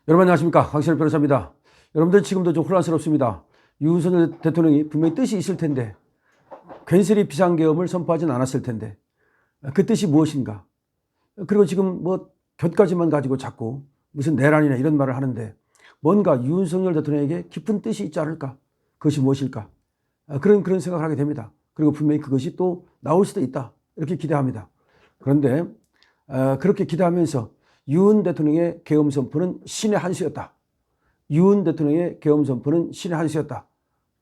여러분 안녕하십니까, 강신일 변호사입니다. 여러분들 지금도 좀 혼란스럽습니다. 윤석열 대통령이 분명히 뜻이 있을 텐데 괜스레 비상계엄을 선포하진 않았을 텐데 그 뜻이 무엇인가. 그리고 지금 뭐 곁가지만 가지고 자꾸 무슨 내란이나 이런 말을 하는데 뭔가 윤석열 대통령에게 깊은 뜻이 있지 않을까. 그것이 무엇일까. 그런 생각을 하게 됩니다. 그리고 분명히 그것이 또 나올 수도 있다, 이렇게 기대합니다. 그런데 그렇게 기대하면서 윤 대통령의 계엄 선포는 신의 한 수였다. 윤 대통령의 계엄 선포는 신의 한 수였다.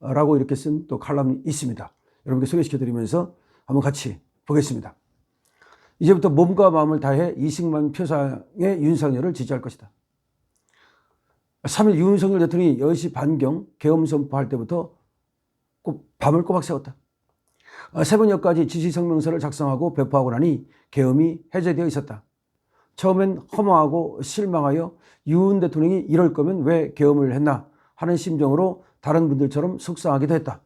라고 이렇게 쓴 또 칼럼이 있습니다. 여러분께 소개시켜드리면서 한번 같이 보겠습니다. 이제부터 몸과 마음을 다해 이승만 표상의 윤석열을 지지할 것이다. 3일 윤석열 대통령이 10시 반경 계엄 선포할 때부터 밤을 꼬박 새웠다. 새벽녘까지 지시성명서를 작성하고 배포하고 나니 계엄이 해제되어 있었다. 처음엔 허무하고 실망하여 윤 대통령이 이럴 거면 왜 계엄을 했나 하는 심정으로 다른 분들처럼 속상하기도 했다.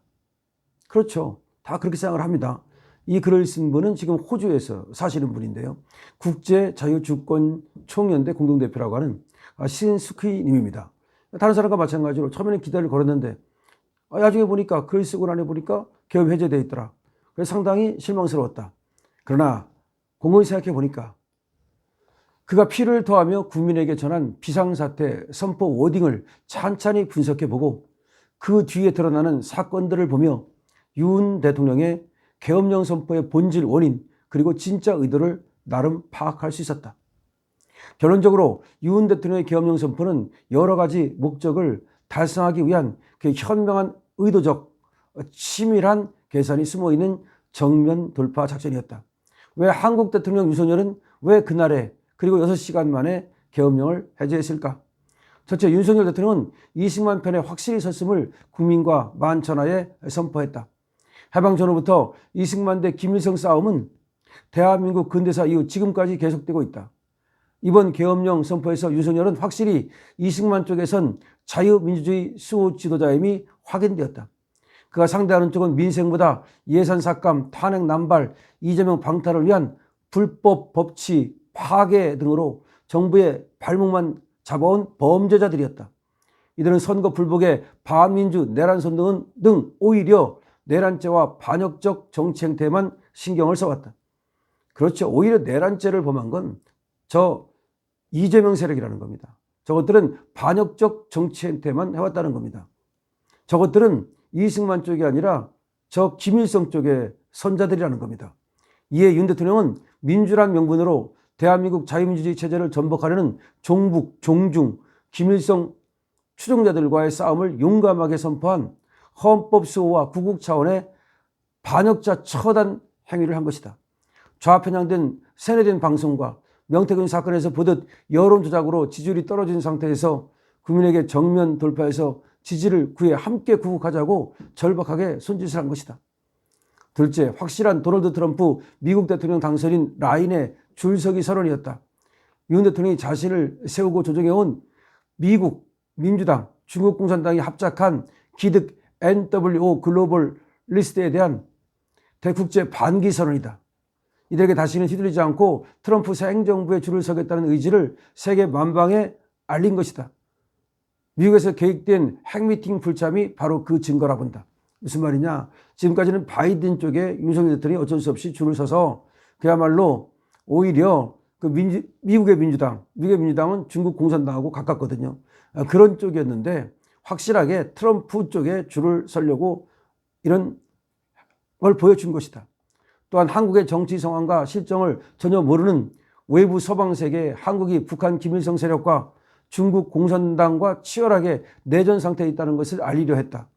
그렇죠. 다 그렇게 생각을 합니다. 이 글을 쓴 분은 지금 호주에서 사시는 분인데요. 국제자유주권총연대 공동대표라고 하는 신스퀴 님입니다. 다른 사람과 마찬가지로 처음에는 기대를 걸었는데 나중에 보니까 글 쓰고 나니 보니까 계엄 해제되어 있더라. 그래서 상당히 실망스러웠다. 그러나 곰곰이 생각해 보니까 그가 피를 토하며 국민에게 전한 비상사태 선포 워딩을 찬찬히 분석해보고 그 뒤에 드러나는 사건들을 보며 윤 대통령의 계엄령 선포의 본질 원인 그리고 진짜 의도를 나름 파악할 수 있었다. 결론적으로 윤 대통령의 계엄령 선포는 여러 가지 목적을 달성하기 위한 그 현명한 의도적 치밀한 계산이 숨어있는 정면 돌파 작전이었다. 왜 한국 대통령 윤석열은 왜 그날에 그리고 6시간 만에 계엄령을 해제했을까? 첫째, 윤석열 대통령은 이승만 편에 확실히 섰음을 국민과 만천하에 선포했다. 해방 전후부터 이승만 대 김일성 싸움은 대한민국 근대사 이후 지금까지 계속되고 있다. 이번 계엄령 선포에서 윤석열은 확실히 이승만 쪽에선 자유민주주의 수호 지도자임이 확인되었다. 그가 상대하는 쪽은 민생보다 예산 삭감, 탄핵 남발, 이재명 방탄을 위한 불법 법치 파괴 등으로 정부의 발목만 잡아온 범죄자들이었다. 이들은 선거 불복에 반민주 내란 선동 등 오히려 내란죄와 반역적 정치 행태에만 신경을 써왔다. 그렇죠. 오히려 내란죄를 범한 건 저 이재명 세력이라는 겁니다. 저것들은 반역적 정치 행태만 해왔다는 겁니다. 저것들은 이승만 쪽이 아니라 저 김일성 쪽의 선자들이라는 겁니다. 이에 윤 대통령은 민주란 명분으로 대한민국 자유민주주의 체제를 전복하려는 종북, 종중, 김일성 추종자들과의 싸움을 용감하게 선포한 헌법 수호와 구국 차원의 반역자 처단 행위를 한 것이다. 좌편향된 세뇌된 방송과 명태균 사건에서 보듯 여론조작으로 지지율이 떨어진 상태에서 국민에게 정면 돌파해서 지지를 구해 함께 구국하자고 절박하게 손짓을 한 것이다. 둘째, 확실한 도널드 트럼프 미국 대통령 당선인 라인의 줄서기 선언이었다. 윤 대통령이 자신을 세우고 조정해온 미국, 민주당, 중국 공산당이 합작한 기득 NWO 글로벌 리스트에 대한 대국제 반기 선언이다. 이들에게 다시는 휘둘리지 않고 트럼프 새 행정부에 줄을 서겠다는 의지를 세계 만방에 알린 것이다. 미국에서 계획된 핵미팅 불참이 바로 그 증거라 본다. 무슨 말이냐? 지금까지는 바이든 쪽에 윤석열 대통령이 어쩔 수 없이 줄을 서서 그야말로 오히려 그 미국의 민주당은 중국 공산당하고 가깝거든요. 그런 쪽이었는데 확실하게 트럼프 쪽에 줄을 서려고 이런 걸 보여준 것이다. 또한 한국의 정치 상황과 실정을 전혀 모르는 외부 서방 세계에 한국이 북한 김일성 세력과 중국 공산당과 치열하게 내전 상태에 있다는 것을 알리려 했다.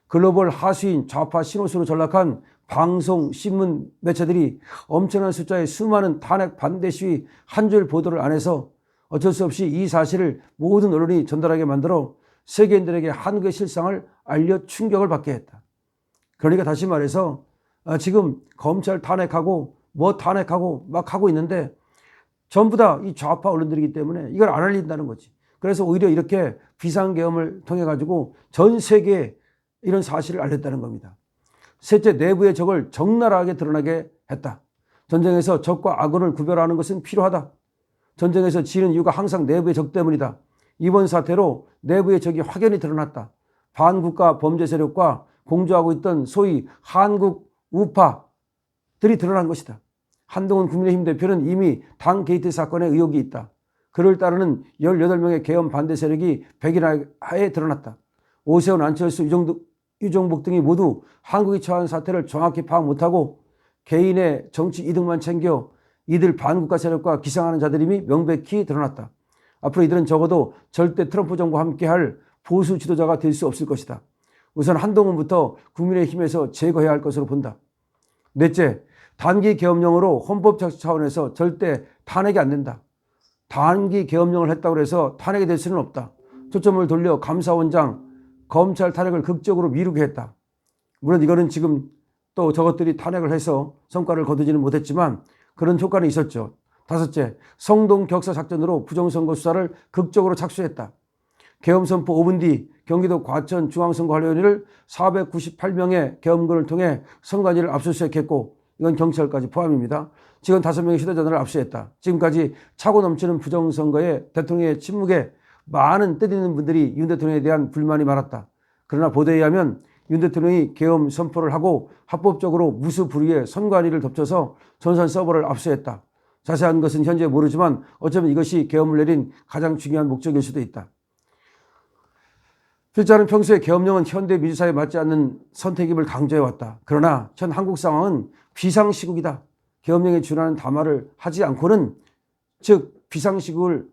글로벌 하수인 좌파 신호수로 전락한 방송, 신문, 매체들이 엄청난 숫자의 수많은 탄핵 반대 시위 한 줄 보도를 안 해서 어쩔 수 없이 이 사실을 모든 언론이 전달하게 만들어 세계인들에게 한국의 실상을 알려 충격을 받게 했다. 그러니까 다시 말해서 지금 검찰 탄핵하고 뭐 탄핵하고 막 하고 있는데 전부 다 이 좌파 언론들이기 때문에 이걸 안 알린다는 거지. 그래서 오히려 이렇게 비상계엄을 통해 가지고 전 세계에 이런 사실을 알렸다는 겁니다. 셋째, 내부의 적을 적나라하게 드러나게 했다. 전쟁에서 적과 악원을 구별하는 것은 필요하다. 전쟁에서 지는 이유가 항상 내부의 적 때문이다. 이번 사태로 내부의 적이 확연히 드러났다. 반국가 범죄 세력과 공조하고 있던 소위 한국 우파들이 드러난 것이다. 한동훈 국민의힘 대표는 이미 당 게이트 사건에 의혹이 있다. 그를 따르는 18명의 계엄 반대 세력이 백일하에 드러났다. 오세훈, 안철수, 유정복 등이 모두 한국이 처한 사태를 정확히 파악 못하고 개인의 정치 이득만 챙겨 이들 반국가 세력과 기상하는 자들임이 명백히 드러났다. 앞으로 이들은 적어도 절대 트럼프 정부와 함께할 보수 지도자가 될 수 없을 것이다. 우선 한동훈부터 국민의힘에서 제거해야 할 것으로 본다. 넷째, 단기 계엄령으로 헌법 차원에서 절대 탄핵이 안 된다. 단기 계엄령을 했다고 해서 탄핵이 될 수는 없다. 초점을 돌려 감사원장, 검찰 탄핵을 극적으로 미루게 했다. 물론 이거는 지금 또 저것들이 탄핵을 해서 성과를 거두지는 못했지만 그런 효과는 있었죠. 다섯째, 성동 격사 작전으로 부정선거 수사를 극적으로 착수했다. 계엄 선포 5분 뒤 경기도 과천 중앙선거관리위원회를 498명의 계엄군을 통해 선관위를 압수수색했고 이건 경찰까지 포함입니다. 직원 5명의 휴대전화를 압수했다. 지금까지 차고 넘치는 부정선거에 대통령의 침묵에 많은 뜻있는 분들이 윤 대통령에 대한 불만이 많았다. 그러나 보도에 의하면 윤 대통령이 계엄 선포를 하고 합법적으로 무수부리의 선관위를 덮쳐서 전산 서버를 압수했다. 자세한 것은 현재 모르지만 어쩌면 이것이 계엄을 내린 가장 중요한 목적일 수도 있다. 필자는 평소에 계엄령은 현대 민주사회에 맞지 않는 선택임을 강조해왔다. 그러나 현 한국 상황은 비상시국이다. 계엄령에 준하는 담화를 하지 않고는, 즉 비상시국을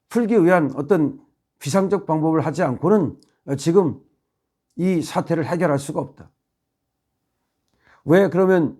풀기 위한 어떤 비상적 방법을 하지 않고는 지금 이 사태를 해결할 수가 없다. 왜 그러면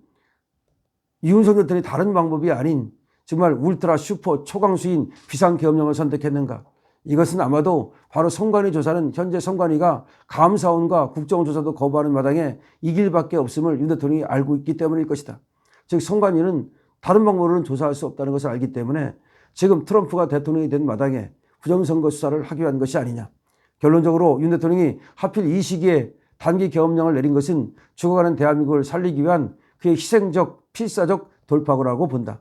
윤석열 대통령이 다른 방법이 아닌 정말 울트라 슈퍼 초강수인 비상계엄령을 선택했는가? 이것은 아마도 바로 선관위 조사는 현재 선관위가 감사원과 국정조사도 거부하는 마당에 이 길밖에 없음을 윤 대통령이 알고 있기 때문일 것이다. 즉 선관위는 다른 방법으로는 조사할 수 없다는 것을 알기 때문에 지금 트럼프가 대통령이 된 마당에 부정선거 수사를 하기 위한 것이 아니냐. 결론적으로 윤 대통령이 하필 이 시기에 단기 계엄령을 내린 것은 죽어가는 대한민국을 살리기 위한 그의 희생적 필사적 돌파구라고 본다.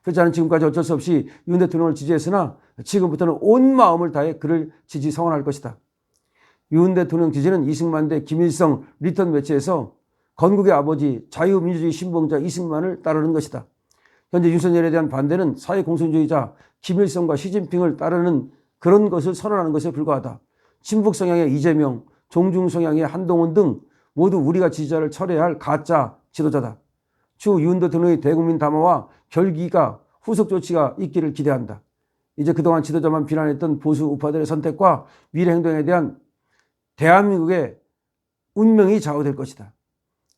그렇지 지금까지 어쩔 수 없이 윤 대통령을 지지했으나 지금부터는 온 마음을 다해 그를 지지 성원할 것이다. 윤 대통령 지지는 이승만 대 김일성 리턴 매치에서 건국의 아버지 자유민주주의 신봉자 이승만을 따르는 것이다. 현재 윤석열에 대한 반대는 사회공산주의자 김일성과 시진핑을 따르는 그런 것을 선언하는 것에 불과하다. 친북 성향의 이재명, 종중 성향의 한동훈 등 모두 우리가 지지자를 철회해야 할 가짜 지도자다. 추후 윤 대통령의 대국민 담화와 결기가 후속 조치가 있기를 기대한다. 이제 그동안 지도자만 비난했던 보수 우파들의 선택과 미래 행동에 대한 대한민국의 운명이 좌우될 것이다.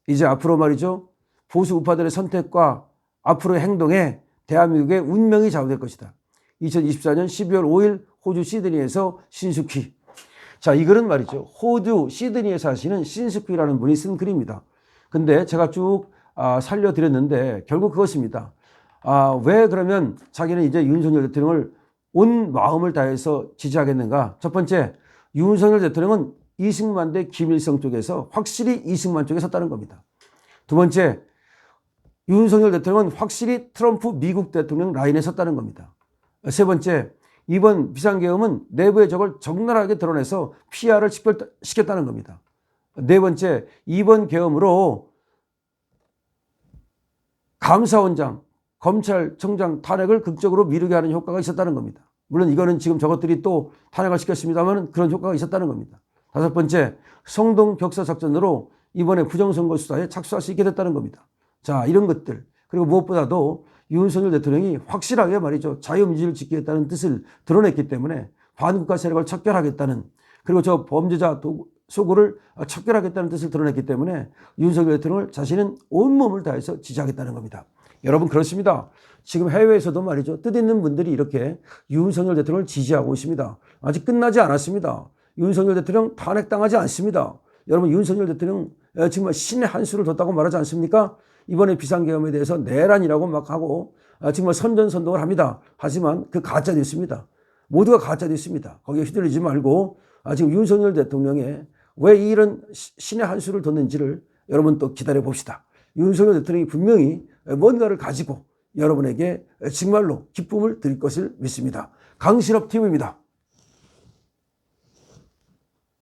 이제 앞으로 말이죠. 보수 우파들의 선택과 앞으로의 행동에 대한민국의 운명이 좌우될 것이다. 2024년 12월 5일 호주 시드니에서 신숙희. 자, 이 글은 말이죠. 호주 시드니에 사시는 신숙희라는 분이 쓴 글입니다. 근데 제가 쭉 살려드렸는데 결국 그것입니다. 왜 그러면 자기는 이제 윤석열 대통령을 온 마음을 다해서 지지하겠는가? 첫 번째, 윤석열 대통령은 이승만 대 김일성 쪽에서 확실히 이승만 쪽에 섰다는 겁니다. 두 번째, 윤석열 대통령은 확실히 트럼프 미국 대통령 라인에 섰다는 겁니다. 세 번째, 이번 비상계엄은 내부의 적을 적나라하게 드러내서 PR을 시켰다는 겁니다. 네 번째, 이번 계엄으로 감사원장, 검찰청장 탄핵을 극적으로 미루게 하는 효과가 있었다는 겁니다. 물론 이거는 지금 저것들이 또 탄핵을 시켰습니다만 그런 효과가 있었다는 겁니다. 다섯 번째, 성동 격사 작전으로 이번에 부정선거 수사에 착수할 수 있게 됐다는 겁니다. 자, 이런 것들. 그리고 무엇보다도 윤석열 대통령이 확실하게 말이죠. 자유민주주의를 지키겠다는 뜻을 드러냈기 때문에 반국가 세력을 척결하겠다는, 그리고 저 범죄자 소굴을 척결하겠다는 뜻을 드러냈기 때문에 윤석열 대통령을 자신은 온몸을 다해서 지지하겠다는 겁니다. 여러분 그렇습니다. 지금 해외에서도 말이죠. 뜻있는 분들이 이렇게 윤석열 대통령을 지지하고 있습니다. 아직 끝나지 않았습니다. 윤석열 대통령 탄핵당하지 않습니다. 여러분 윤석열 대통령 정말 신의 한 수를 뒀다고 말하지 않습니까? 이번에 비상계엄에 대해서 내란이라고 막 하고 정말 선전선동을 합니다. 하지만 그 가짜 뉴스입니다. 모두가 가짜 뉴스입니다. 거기에 휘둘리지 말고 지금 윤석열 대통령의 왜 이런 신의 한 수를 뒀는지를 여러분 또 기다려 봅시다. 윤석열 대통령이 분명히 뭔가를 가지고 여러분에게 정말로 기쁨을 드릴 것을 믿습니다. 강신업 팀입니다.